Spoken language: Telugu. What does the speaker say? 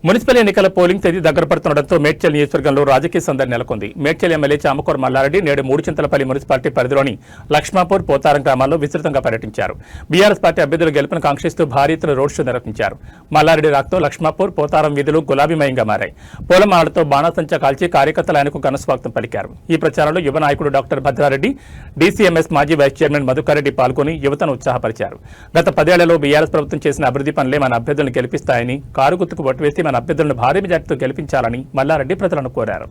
మున్సిపల్ ఎన్నికల పోలింగ్ తేదీ దగ్గర పడుతుండటంతో మేడ్చల్ నియోజకవర్గంలో రాజకీయ సందడి నెలకొంది. మేడ్చల్ ఎమ్మెల్యే చామకూర మల్లారెడ్డి నేడు మూడుచింతలపల్లి మున్సిపాలిటీ పరిధిలోని లక్ష్మాపూర్, పోతారం గ్రామాల్లో విస్తృతంగా పర్యటించారు. బీఆర్ఎస్ పార్టీ అభ్యర్థుల గెలుపును కాంక్షిస్తూ భారీ ఎత్తున రోడ్ షో నిర్వహించారు. మల్లారెడ్డి రాకతో లక్ష్మాపూర్, పోతారం వీధులు గులాబీమయంగా మారాయి. పూలమాలతో బాణాసంచా కాల్చి కార్యకర్తలు ఆయనకు ఘనస్వాగతం పలికారు. ఈ ప్రచారంలో యువ నాయకుడు డాక్టర్ భద్రారెడ్డి, డీసీఎంఎస్ మాజీ వైస్ చైర్మన్ మధుకర్రెడ్డి పాల్గొని యువతను ఉత్సాహపరిచారు. గత 10 ఏళ్లలో బీఆర్ఎస్ ప్రభుత్వం చేసిన అభివృద్ధి పనులే మన అభ్యర్థులను గెలిపిస్తాయని, కారు గుర్తుకు ఓటు వేసి మన అభ్యర్థులను భారీ మెజార్టీతో గెలిపించాలని మల్లారెడ్డి ప్రజలను కోరారు.